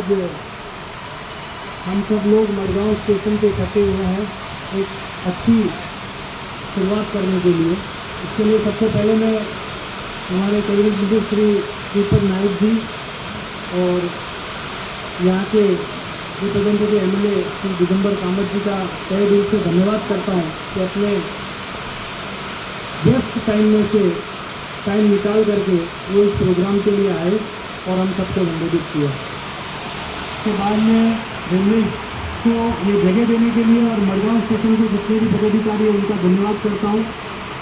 आज हम सब लोग मडगांव स्टेशन पे इकट्ठे हुए हैं एक अच्छी शुरुआत करने के लिए। इसके लिए सबसे पहले मैं हमारे कैबिनेट मंत्री श्री श्रीपद नायक जी और यहाँ के रिप्रेजेंटेटिव एमएलए श्री दिगंबर कामत जी का तहे दिल से धन्यवाद करता हूँ कि अपने व्यस्त टाइम में से टाइम निकाल करके वो इस प्रोग्राम के लिए आए और हम सबको संबोधित किया। उसके बाद में रेलवे को ये जगह देने के लिए और मडगांव स्टेशन के जितने भी पदाधिकारी हैं उनका धन्यवाद करता हूँ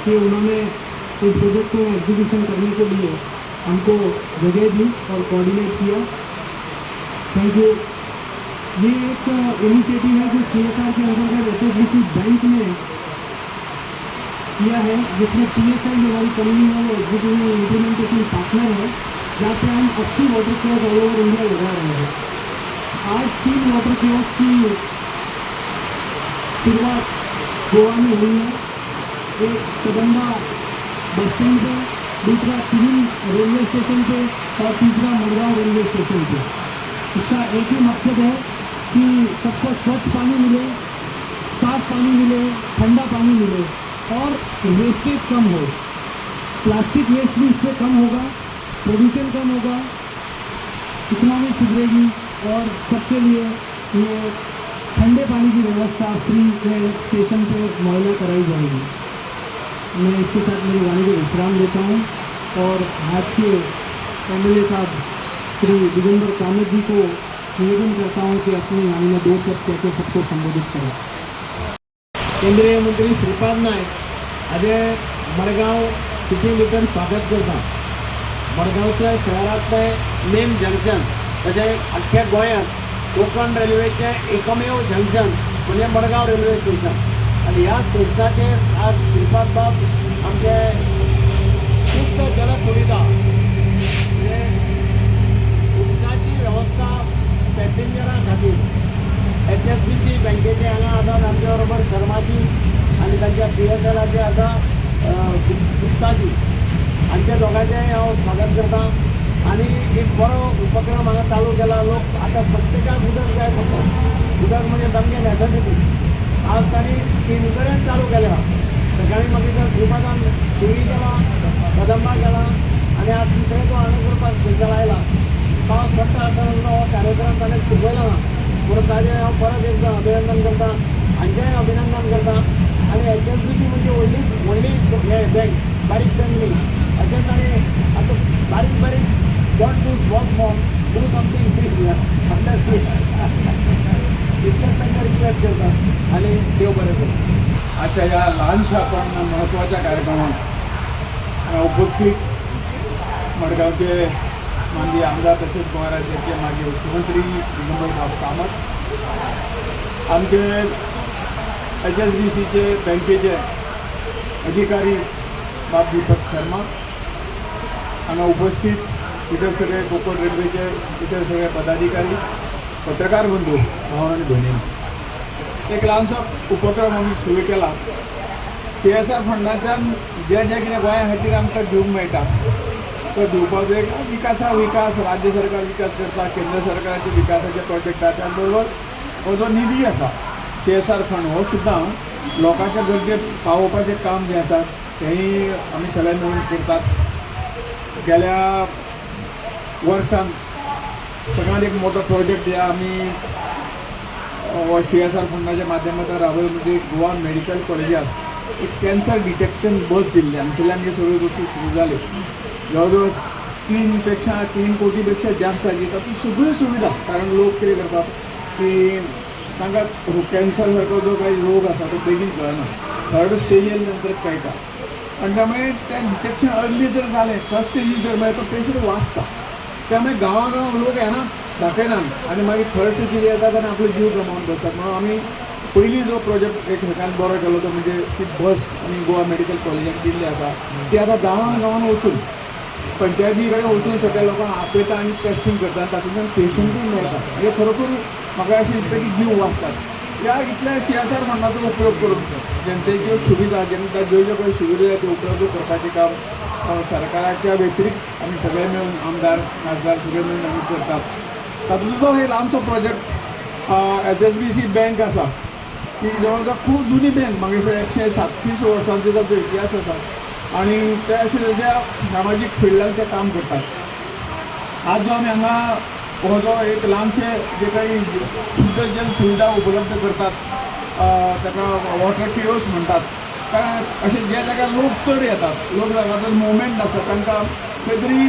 कि उन्होंने इस प्रोजेक्ट को एग्जीक्यूशन करने के लिए हमको जगह दी और कोऑर्डिनेट किया। Thank you. ये एक इनिशिएटिव है जो CSR के अंतर्गत HSBC बैंक ने किया है, जिसमें PSI जो हमारी कंपनी है वो एग्जीक्यूटिव इम्प्लीमेंटेशन पार्टनर है, जहाँ पे हम 80 water kiosk all over India लगा रहे हैं। आज 3 वाटर कियोस्क की शुरुआत गोवा में हुई है, एक कदम्बा बस स्टैंड पे, दूसरा तीन रेलवे स्टेशन पे और तीसरा मडगांव रेलवे स्टेशन पे। इसका एक ही मकसद है कि सबको स्वच्छ पानी मिले, साफ पानी मिले, ठंडा पानी मिले और वेस्टेज कम हो। प्लास्टिक वेस्ट भी इससे कम होगा, प्रदूषण कम होगा, इकोनॉमी सुधरेगी और सबके लिए ये ठंडे पानी की व्यवस्था फ्री में स्टेशन पे मुहैया कराई जाएगी। मैं इसके साथ मेरी वाणी को विश्राम देता हूँ और आज के एमएलए साहब श्री दिगंबर कामत जी को निवेदन करता हूँ कि अपनी वाणी में 2 शब्द कहकर सबको संबोधित करें। केंद्रीय मंत्री श्रीपाद नायक आज मडगांव सिटी भितर स्वागत करता। मडगांवच्या शहरांतलें मेन जंक्शन तशें अख्ख्या गोंयांत कोकण रेल्वेचें एकमेव जंक्शन म्हणजे मडगांव रेल्वे स्टेशन आनी ह्या स्टेशनाचेर आज श्रीपाद बाब आमचे शुद्ध जलसुविधा म्हणजे उदकाची वेवस्था पॅसेंजरां खातीर HSBC बँकेचे हांगा आसात आमचे बरोबर शर्माजी आनी तांच्या PSLाचे आसा गुप्ताजी, हांच्या दोगांचें हांव स्वागत करता। आनी एक बरो उपक्रम हांगा चालू केला। लोक आतां प्रत्येकाक उदक जाय पडटा, उदक म्हणजे सामकें नेसेसिटी। आज तांणी 3 कडेन चालू केल्या। सकाळीं म्हाका श्रीपादान टिवी केला, कदंबा केला आनी आज तिसरे तो हांगा करपाक स्पेशल आयला। पावस पडटा आसतना हो कार्यक्रम ताणें चुकयलो ना, म्हणून ताजें हांव परत एकदा अभिनंदन करता, हांचेंय अभिनंदन करता। आनी HSBC म्हणजे व्हडली हे बँक, बारीक बँक न्ही, अशें ताणें आतां बारीक बारीक don't do small small, do something big आपल्या इतकंच तांकां रिक्वेस्ट करता आनी देव बरें करूं। आजच्या या लहानशा पण महत्त्वाच्या कार्यक्रमात उपस्थित मडगावचे माननीय आमदार तसेच गोंय राज्याचे माजी मुख्यमंत्री दिगंबर कामत, आमचे HSBCचे बँकेचे अधिकारी बाब दीपक शर्मा हांगा उपस्थित, इतर सगळे कोकण रेल्वेचे इतर सगळे पदाधिकारी, पत्रकार बंधू, भाव आणि भयणी, एक ल्हानसो उपक्रम आमी सुरू केला। CSR फंडाच्यान जे कितें गोंया खातीर आमकां दिवंक मेळटा तो दिवपाचो एक विकास राज्य सरकार विकास करता, केंद्र सरकाराचे विकासाचे प्रोजेक्ट आसा, त्या बरोबर हो जो निधी आसा CSR फंड हो सुद्दां लोकांच्या गरजे पावोवपाचें काम जें आसा तेंय आमी सगळे मेळून करतात। गेल्या वर्सान सगळ्यांत एक मोठो प्रोजेक्ट जे आमी CSR फंडाच्या माध्यमांतल्यान राबयलो म्हणजे गोवा मेडिकल कॉलेजात एक कॅन्सर डिटेक्शन बस दिल्ली। हांगसरल्यान ह्यो सगळ्यो गोश्टी सुरू जाल्यो। जवळ 3 कोटीपेक्षा जास्त जाली तातूंत सगळ्यो सुविधा, कारण लोक कितें करतात की तांकां कॅन्सर सारको जो काही रोग आसा तो बेगीन कळना, 3rd स्टेजीर नंतर कळटा आनी त्यामुळे तें डिटेक्शन अर्ली जर जालें, फर्स्ट स्टेजीर जर मागीर तो पेशंट वाचता। त्यामुळे गांवागांव लोक येनात, दाखयनात आनी मागीर 3rd स्टेजीर येतात आनी आपलो जीव गमावन बसतात। म्हणून आमी पयलीं जो प्रोजेक्ट एक सगळ्यांत बरो केलो तो म्हणजे ती बस आमी गोवा मेडिकल कॉलेजाक दिल्ली आसा, ती आतां गांवान वचून पंचायती कडेन वचून सगळ्या लोकांक आपयता आनी टेस्टिंग करता, तातूंतल्यान पेशंटूय मेळटा। म्हणजे खरोखर म्हाका अशें दिसता की जीव वाचतात। ह्या इतल्या CSR फंडाचो उपयोग करून जनतेच्यो सुविधा, ज्यो ज्यो पळय सुविधा त्यो उपलब्ध करपाचें काम सरकाराच्या व्यतिरिक्त आमी सगळे मेळून आमदार खासदार सगळे मेळून आमी करतात। तातूंतलो हे ल्हानसो प्रोजेक्ट HSBC बँक आसा ही जवळ खूब जुनी बँक म्हाका दिसता 137 वर्सांचो ताचो इतिहास आसा आनी ते अशे तेज्या सामाजीक फिल्डान ते काम करतात। आज जो आमी हांगा हो जो एक ल्हानशे जे काही शुद्ध जल सुविधा उपलब्ध करतात ताका वॉटर किओस म्हणटात, कारण अशे जे जाग्यार लोक चड येतात, लोक जाग्याचो मुवमेंट आसता तांकां खंय तरी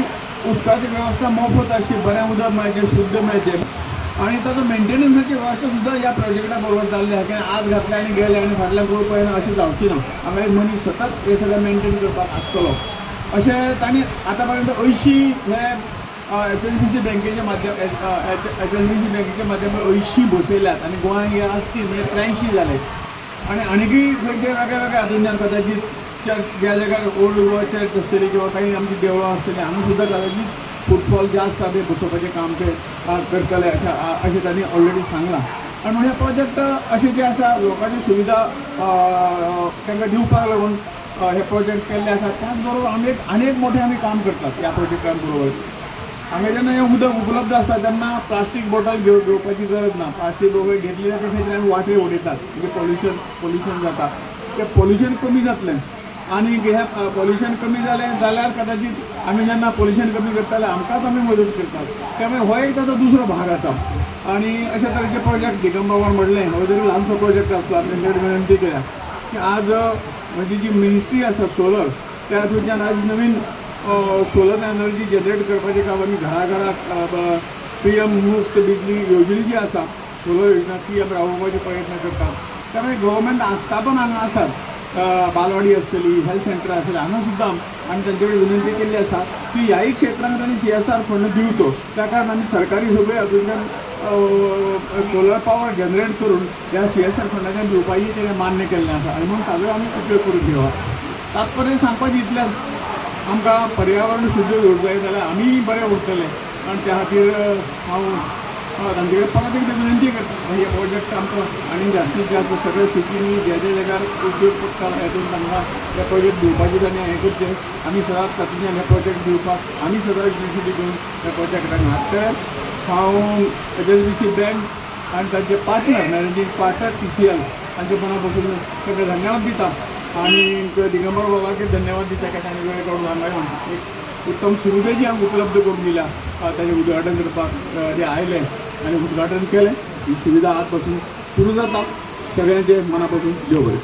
उदकाची वेवस्था मोफत अशी बरें उदक मेळचें, शुद्ध मेळचें आनी ताचो मेंटेनन्साची वेवस्था सुद्दां ह्या प्रोजेक्टा बरोबर जाल्ली आसा। कित्याक आज घातले आनी गेले आनी फाटल्यान कोण पळयना अशें जावचें ना। हांगा एक मनीस सतत हे सगळें मेंटेन करपाक आसतलो। अशें तांणी आतां पर्यंत 80 हे HSBC बँकेच्या माध्यम HSBC बँकेच्या माध्यमांतल्यान 80 बसयल्यात आनी गोंयांत हे आसतील म्हणजे 83 जाले आनी आनीकय खंयचे वेगळे वेगळे हातूंतल्यान कदाचित चर्च ज्या जाग्यार ओल्ड गोवा चर्च आसतली किंवा काही आमची देवळां आसतली हांगा सुद्दां कदाचित फुटफॉल जे आसा ते बसोवपाचें काम ते करतले अशें तांणी ऑलरेडी सांगलां। आनी म्हणजे प्रोजेक्ट अशें जे आसा लोकांची सुविधा तांकां दिवपाक लागून हे प्रोजेक्ट केल्ले आसा। त्याच बरोबर आनी एक मोठें आमी काम करतात ह्या प्रोजेक्टां बरोबर। हांगा जेन्ना हें उदक उपलब्ध आसता तेन्ना प्लास्टीक बॉटल घेवपाची गरज ना। प्लास्टीक बॉटल घेतली जाल्यार ते खंय तरी वाटेर उडयतात, म्हणजे पोल्युशन जाता, तें पोल्युशन कमी जातलें आनी हे पोल्युशन कमी जालें जाल्यार कदाचित आमी जेन्ना पोल्युशन कमी करताले आमकांच आमी मदत करतात। त्यामुळे हो एक ताचो दुसरो भाग आसा आनी अशे तरेचे प्रोजेक्ट दिगंबरान म्हणलें हो जरी ल्हानसो प्रोजेक्ट आसलो आमी तांचे विनंती केल्या की आज म्हजी जी मिनिस्ट्री आसा सोलर त्या हातूंतल्यान आज नवीन सोलर एनर्जी जनरेट करपाचें काम आमी घराघराक PM मुफ्त बिजली योजने जी आसा सोलर योजना ती आमी राबोवपाचे प्रयत्न करतात। त्यामुळे गव्हर्मेंट आस्थापन हांगा आसात, बालवाडी आसतली, हेल्थ सेंटर आसतलें, हांगा सुद्दां आमी तांचे कडेन विनंती केल्ली आसा की ह्याय क्षेत्रांत तांणी CSR फंड दिवचो। त्या कारण आमी सरकारी सगळे हातूंतल्यान सोलर पावर जनरेट करून ह्या CSR फंडाच्यान दिवपाची तेणें मान्य केल्लें आसा आनी म्हणून ताजो आमी उपयोग करून घेवया। तात्पर्य सांगपाचें इतलेंच, आमकां पर्यावरण शुद्ध दवरूंक जाय जाल्यार आमी बरे उरतले आनी त्या खातीर हांव तांचे कडेन परत एकदां विनंती करता हे प्रोजेक्ट आमकां आनी जास्तीत जास्त सगळे सिटीनी जे जे जाग्यार उपयोग पडटा हातूंत तांकां हे प्रोजेक्ट दिवपाचे तांणी हें करचें। आमी सदांच तातूंतल्यान हे प्रोजेक्ट दिवपाक आमी सदांच इनिशिएटीव घेवन ह्या प्रोजेक्टाक हाडटले। हांव HSBC बँक आनी तांचे पार्टनर मॅनेजींग पार्टनर TCL तांचे मना पासून तांकां धन्यवाद दिता आनी दिगंबर बाबाक धन्यवाद दिता की ताणें वेळ काडून हांगा एक उत्तम सुविधा जी हांगा उपलब्ध करून दिल्या, ताचें उद्घाटन करपाक जे आयले आनी उद्घाटन केलें। ही सुविधा आज पासून सुरू जाता। सगळ्यांचे मना पासून देव बरें करूं।